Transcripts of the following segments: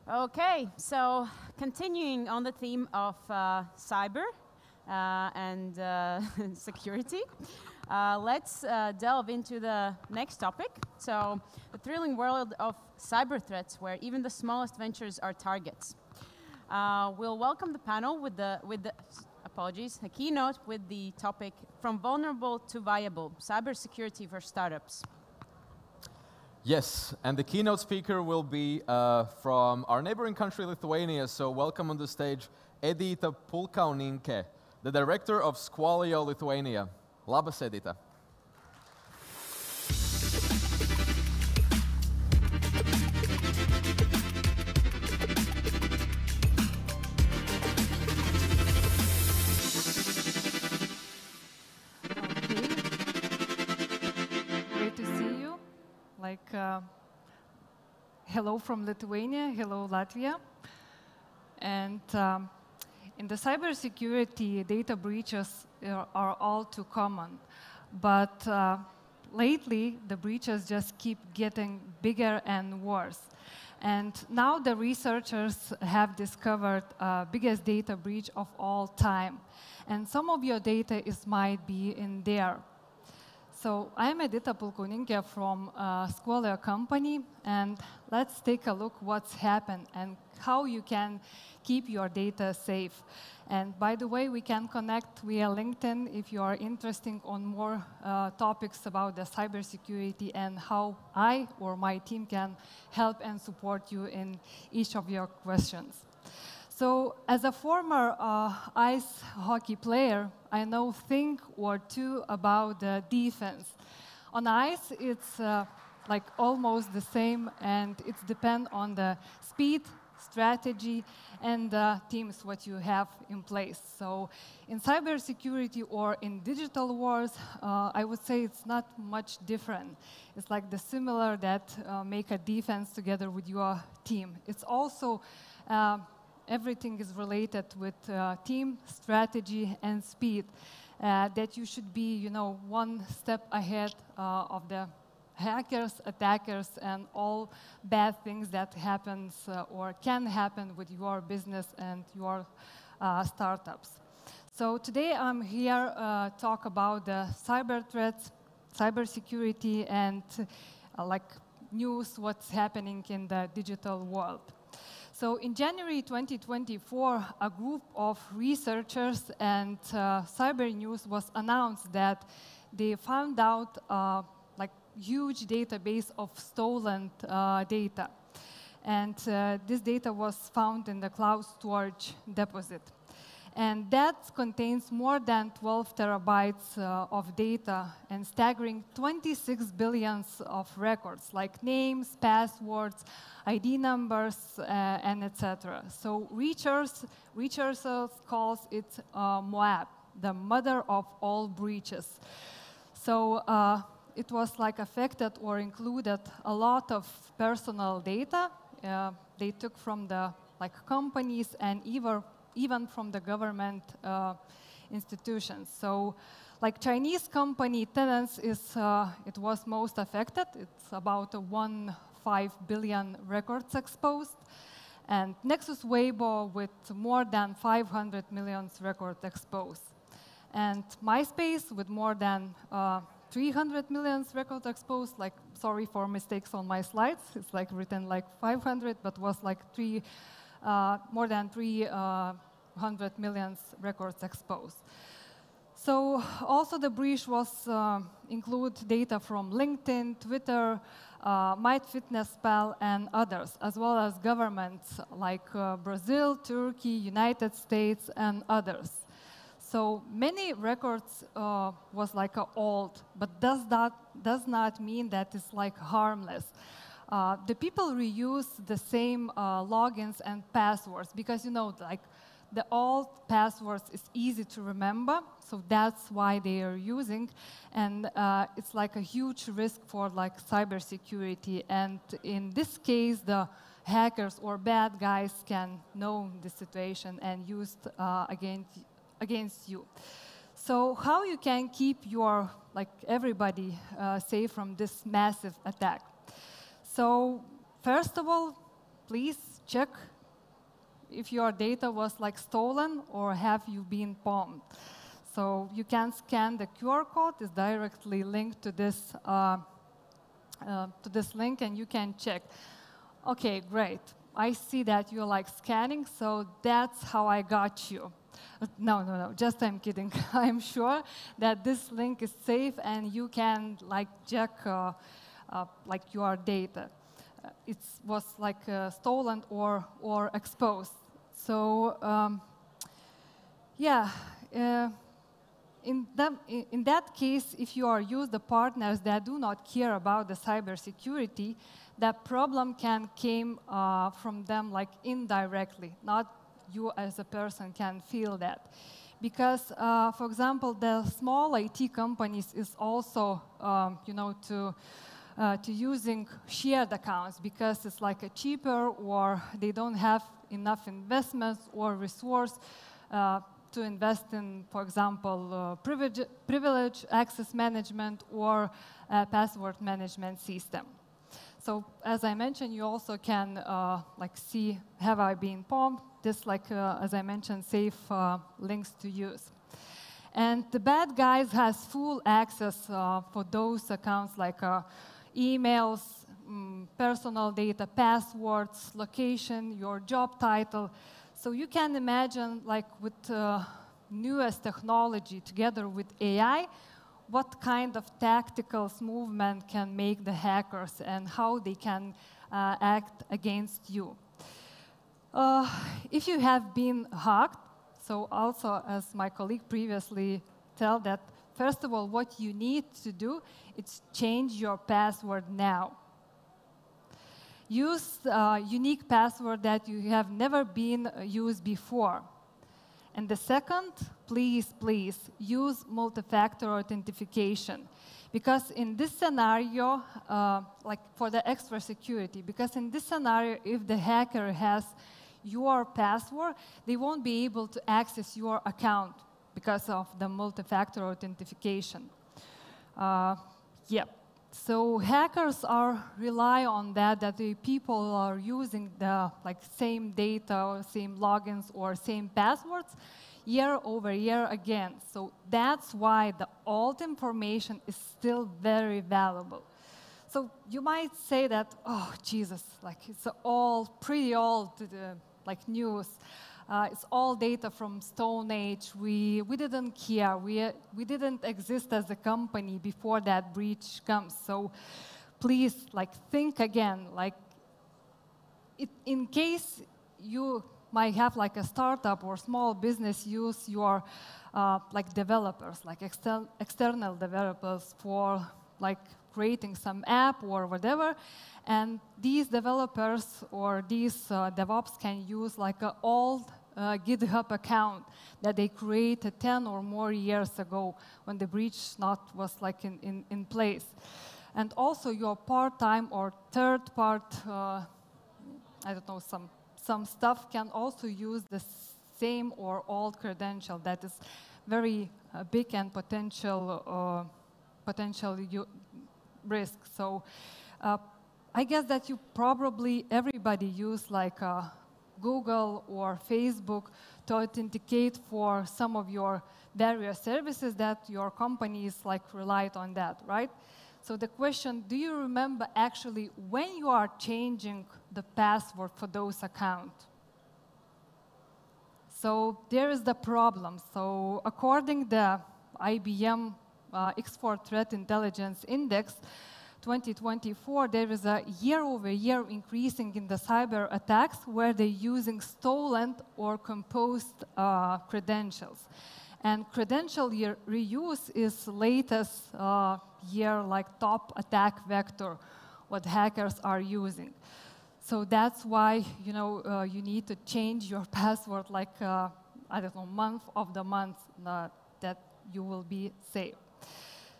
Okay, so continuing on the theme of cyber and security, let's delve into the next topic. So, the thrilling world of cyber threats, where even the smallest ventures are targets. We'll welcome the panel with the apologies, a keynote with the topic "From Vulnerable to Viable: Cybersecurity for Startups." Yes, and the keynote speaker will be from our neighboring country, Lithuania. So welcome on the stage, Edita Pulkauninkė, the director of Squalio Lithuania. Labas, Edita. Hello from Lithuania, hello Latvia. And in the cybersecurity, data breaches are all too common. But lately, the breaches just keep getting bigger and worse. And now the researchers have discovered biggest data breach of all time. And some of your data might be in there. So I'm Edita Pulkauninkė from Squalio company, and let's take a look what's happened and how you can keep your data safe. And by the way, we can connect via LinkedIn if you are interested on more topics about the cybersecurity and how I or my team can help and support you in each of your questions. So, as a former ice hockey player, I know a thing or two about the defense. On ice, it's like almost the same, and it depends on the speed, strategy, and the teams what you have in place. So, in cybersecurity or in digital wars, I would say it's not much different. It's like the similar that make a defense together with your team. It's also everything is related with team, strategy, and speed. That you should be, one step ahead of the hackers, attackers, and all bad things that happens or can happen with your business and your startups. So today I'm here talk about the cyber threats, cybersecurity, and like news, what's happening in the digital world. So in January 2024, a group of researchers and Cyber News was announced that they found out like huge database of stolen data. And this data was found in the cloud storage deposit. And that contains more than 12 terabytes of data and staggering 26 billions of records, like names, passwords, ID numbers, and etc. So researchers calls it MOAB, the mother of all breaches. So it was like affected or included a lot of personal data. They took from the companies and even from the government institutions. So, like Chinese company Tenance it was most affected. It's about 1.5 billion records exposed. And Nexus Weibo with more than 500 million records exposed. And MySpace with more than 300 million records exposed. Like, sorry for mistakes on my slides. It's like written like 500, but was like more than 300 million records exposed. So also the breach was include data from LinkedIn, Twitter, MyFitnessPal, and others, as well as governments like Brazil, Turkey, United States, and others. So many records was like old, but does not mean that it's like harmless. The people reuse the same logins and passwords because like the old passwords is easy to remember, so that's why they are using, and it's like a huge risk for like cybersecurity. And in this case, the hackers or bad guys can know the situation and use against you. So how you can keep your everybody safe from this massive attack? So first of all, please check if your data was like stolen or have you been pawned. So you can scan the QR code. It's directly linked to this link, and you can check. Okay, great. I see that you're like scanning, so that's how I got you. No, just I'm kidding. I'm sure that this link is safe and you can like check like your data. It was like stolen or exposed. So yeah, in that case, if you are use the partners that do not care about the cybersecurity, that problem can came from them like indirectly, not you as a person can feel that. Because, for example, the small IT companies is also, to using shared accounts because it's like a cheaper, or they don't have enough investments or resource to invest in, for example, privilege access management or password management system. So as I mentioned, you also can like see, have I been pawned? This, like as I mentioned, safe links to use. And the bad guys has full access for those accounts, like emails, personal data, passwords, location, your job title. So you can imagine, like with newest technology together with AI, what kind of tactical movement can make the hackers and how they can act against you. If you have been hacked, so also as my colleague previously told that, first of all, what you need to do is change your password now. Use a unique password that you have never been used before. And the second, please use multi-factor authentication. Because in this scenario, like for the extra security, because in this scenario, if the hacker has your password, they won't be able to access your account because of the multi-factor authentication. So hackers rely on that the people are using the like same data, or same logins, or same passwords year over year again. So that's why the old information is still very valuable. So you might say that, oh Jesus, like it's all pretty old, like news. It's all data from Stone Age. We didn't care. We didn't exist as a company before that breach comes. So please, like, think again. Like, in case you might have like a startup or small business, use your like developers, like external developers for like creating some app or whatever. And these developers or these DevOps can use like an old GitHub account that they created 10 or more years ago when the breach was like in place. And also your part-time or third part, I don't know, some stuff can also use the same or old credential that is very big and potential risk. So I guess that you probably, everybody use like Google or Facebook to authenticate for some of your various services that your company is like relied on that, right? So the question, do you remember actually when you are changing the password for those accounts? So there is the problem. So according to the IBM X4 Threat Intelligence Index, 2024, there is a year-over-year increasing in the cyber attacks where they're using stolen or composed credentials. And credential reuse is latest year like top attack vector what hackers are using. So that's why you need to change your password like I don't know, month of the month that you will be safe.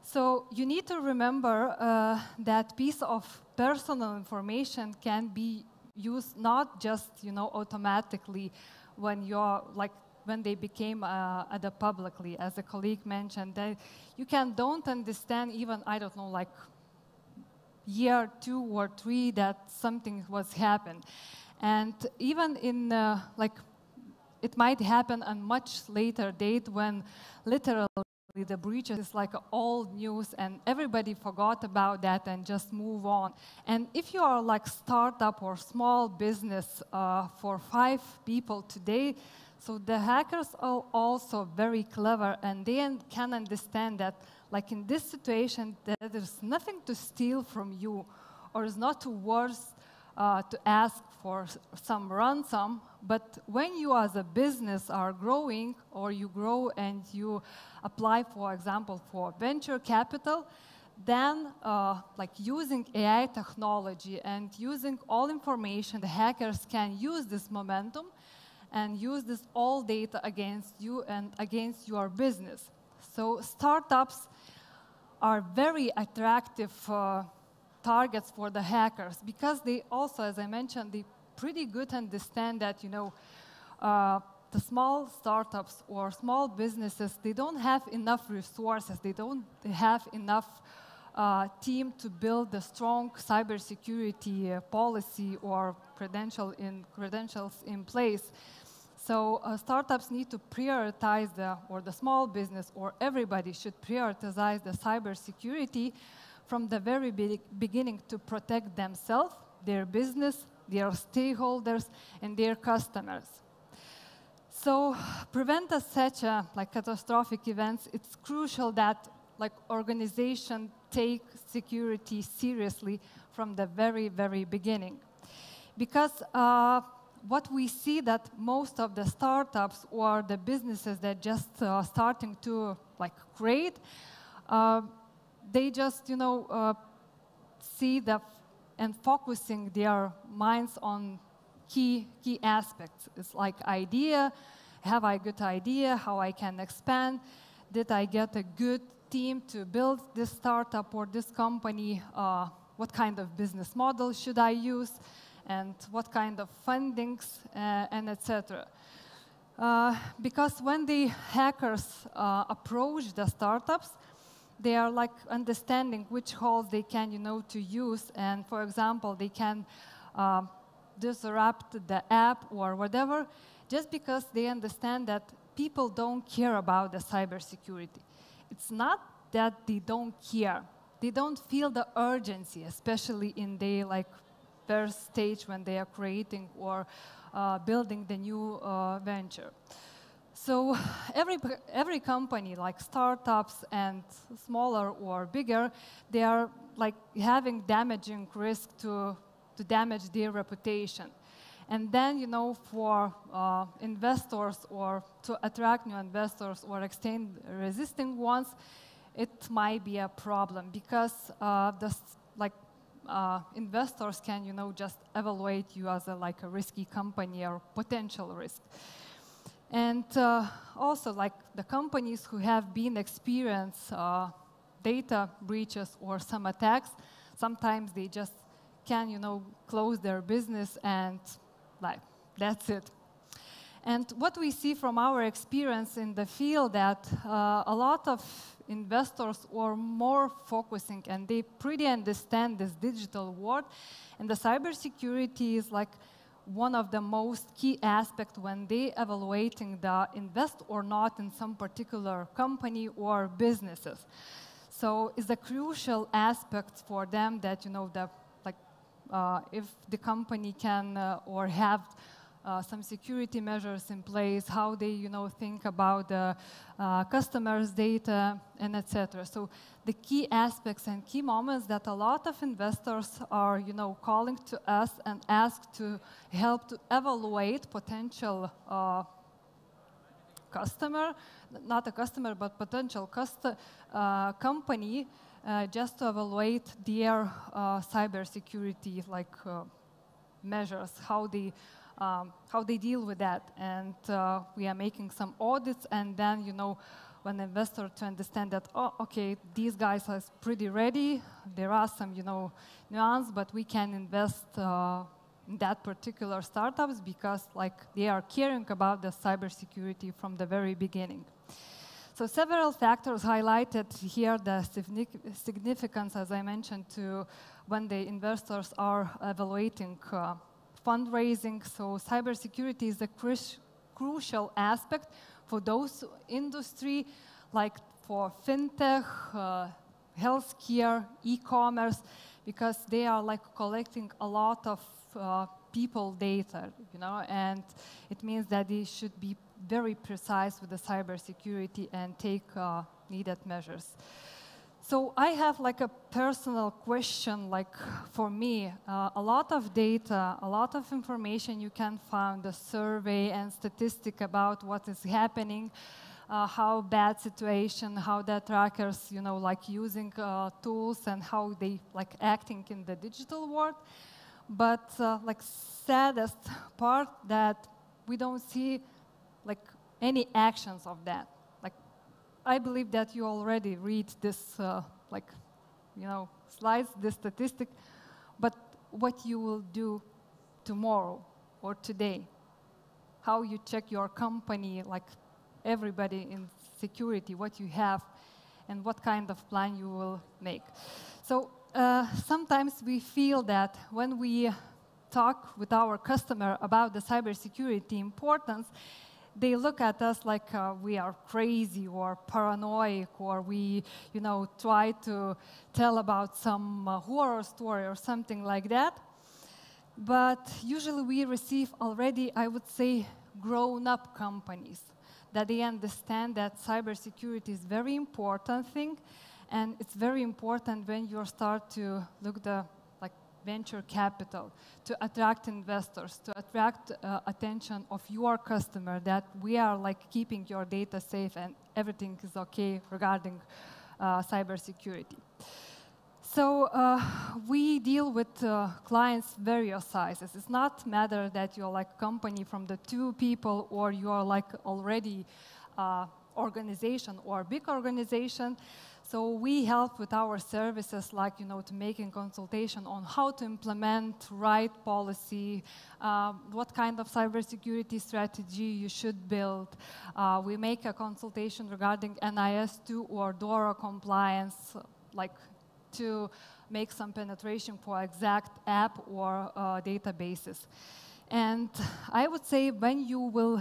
So you need to remember that piece of personal information can be used not just automatically when they became publicly, as a colleague mentioned. That you don't understand even, I don't know, like year 2 or 3 that something was happened. And even in like, it might happen on much later date when literally the breach is like old news and everybody forgot about that and just move on. And if you are like startup or small business for 5 people today, so the hackers are also very clever and they can understand that like in this situation that there's nothing to steal from you or is not worth to ask for some ransom, but when you as a business are growing or you grow and you apply, for example, for venture capital, then like using AI technology and using all information, the hackers can use this momentum and use this all data against you and against your business. So startups are very attractive targets for the hackers because they also, as I mentioned, they pretty good understand that, you know, the small startups or small businesses, they don't have enough resources, they don't have enough team to build a strong cybersecurity policy or credentials in place. So startups need to prioritize the small business or everybody should prioritize the cybersecurity from the very beginning to protect themselves, their business, their stakeholders, and their customers. So prevent such like catastrophic events, it's crucial that like organizations take security seriously from the very, very beginning. Because what we see that most of the startups or the businesses that just starting to like create, they just, you know, see and focusing their minds on key aspects. It's like idea, have I a good idea, how I can expand, did I get a good team to build this startup or this company, what kind of business model should I use, and what kind of fundings, and etc. Because when the hackers approach the startups, they are like understanding which holes they can, you know, to use. And for example, they can disrupt the app or whatever, just because they understand that people don't care about the cybersecurity. It's not that they don't care. They don't feel the urgency, especially in the like first stage when they are creating or building the new venture. So every company, like startups and smaller or bigger, they are like having damaging risk to damage their reputation. And then, you know, for investors or to attract new investors or extend resisting ones, it might be a problem because investors can, you know, just evaluate you as a risky company or potential risk. And also, like the companies who have been experienced data breaches or some attacks, sometimes they just can, you know, close their business and like that's it. And what we see from our experience in the field that a lot of investors are more focusing and they pretty understand this digital world, and the cybersecurity is like one of the most key aspects when they evaluating the invest or not in some particular company or businesses. So it's a crucial aspect for them that, you know, if the company can or have some security measures in place, how they, you know, think about the customers' data, and etc. So the key aspects and key moments that a lot of investors are, you know, calling to us and ask to help to evaluate potential customer, not a customer, but potential company, just to evaluate their cybersecurity measures, how they deal with that. And we are making some audits, and then, you know, when investor to understand that, oh, okay, these guys are pretty ready, there are some, you know, nuance, but we can invest in that particular startups because like they are caring about the cybersecurity from the very beginning. So several factors highlighted here the significance, as I mentioned, to when the investors are evaluating fundraising. So cybersecurity is a crucial aspect for those industry, like for fintech, healthcare, e-commerce, because they are like collecting a lot of people data, and it means that they should be very precise with the cybersecurity and take needed measures. So I have like a personal question, like for me, a lot of data, a lot of information you can find, a survey and statistic about what is happening, how bad situation, how the trackers, like using tools and how they like acting in the digital world. But like saddest part that we don't see like any actions of that. Like I believe that you already read this slides, this statistic, but what you will do tomorrow or today, how you check your company, like everybody in security, what you have, and what kind of plan you will make. So sometimes we feel that when we talk with our customer about the cybersecurity importance, they look at us like we are crazy or paranoid, or we, try to tell about some horror story or something like that. But usually we receive already, I would say, grown-up companies that they understand that cybersecurity is very important thing, and it's very important when you start to look the venture capital, to attract investors, to attract attention of your customer, that we are keeping your data safe and everything is okay regarding cybersecurity. So we deal with clients various sizes. It's not matter that you're like company from the 2 people or you're like already organization or big organization. So we help with our services, like, to making consultation on how to implement right policy, what kind of cybersecurity strategy you should build. We make a consultation regarding NIS2 or DORA compliance, like to make some penetration for exact app or databases. And I would say when you will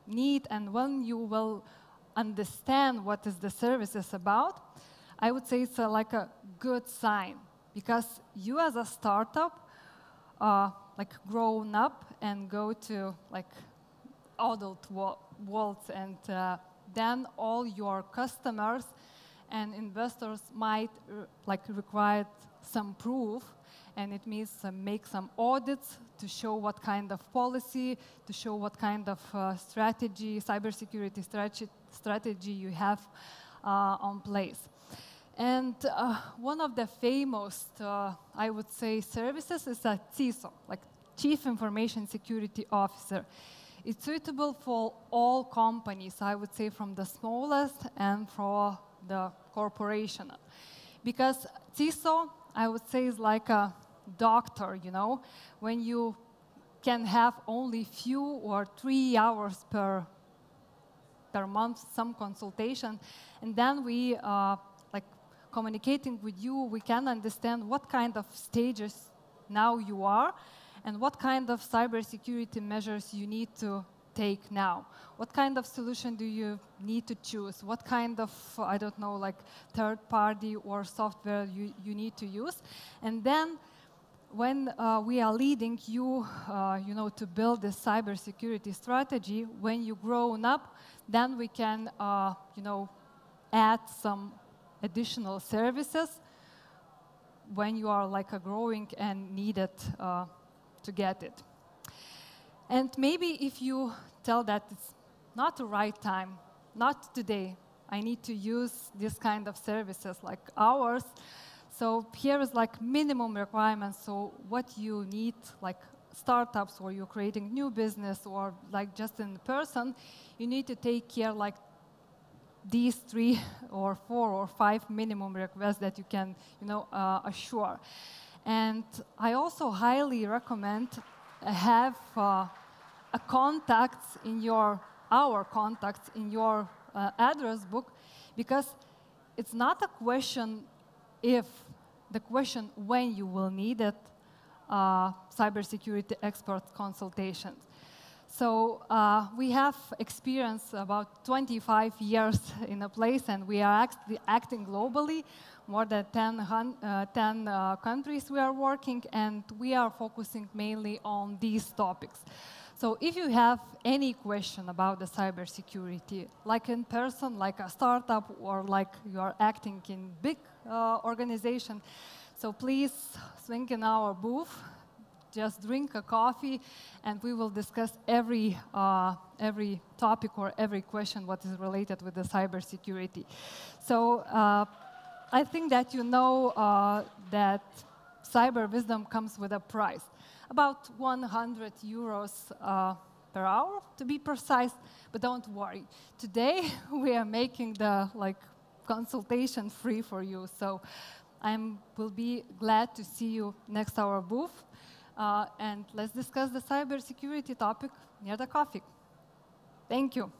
need and when you will understand what is the services about, I would say it's like a good sign, because you as a startup, grown up and go to adult worlds, and then all your customers and investors might require some proof, and it means make some audits to show what kind of policy, to show what kind of strategy, cybersecurity strategy you have on place. And one of the famous, I would say, services is a CISO, like Chief Information Security Officer. It's suitable for all companies, I would say, from the smallest and for the corporation. Because CISO, I would say, is like a doctor, when you can have only few or 3 hours per month some consultation, and then we communicating with you, we can understand what kind of stages now you are and what kind of cybersecurity measures you need to take now. What kind of solution do you need to choose? What kind of, I don't know, third party or software you need to use? And then when we are leading you, to build this cybersecurity strategy, when you grown up, then we can, add some additional services when you are growing and need it to get it. And maybe if you tell that it's not the right time, not today, I need to use this kind of services like ours. So here is minimum requirements. So what you need, startups, or you're creating new business, or just in person, you need to take care these 3 or 4 or 5 minimum requests that you can, assure. And I also highly recommend have our contacts in your address book, because it's not a question if, the question when you will need it, cybersecurity expert consultations. So we have experience about 25 years in a place, and we are acting globally. More than 10 countries we are working, and we are focusing mainly on these topics. So if you have any question about the cybersecurity, like in person, like a startup, or like you are acting in big organization, so please swing in our booth, just drink a coffee, and we will discuss every topic or every question what is related with the cybersecurity. So I think that you know that cyber wisdom comes with a price, about 100 euros per hour, to be precise. But don't worry, today we are making the consultation free for you. So will be glad to see you next our booth, and let's discuss the cybersecurity topic near the coffee. Thank you.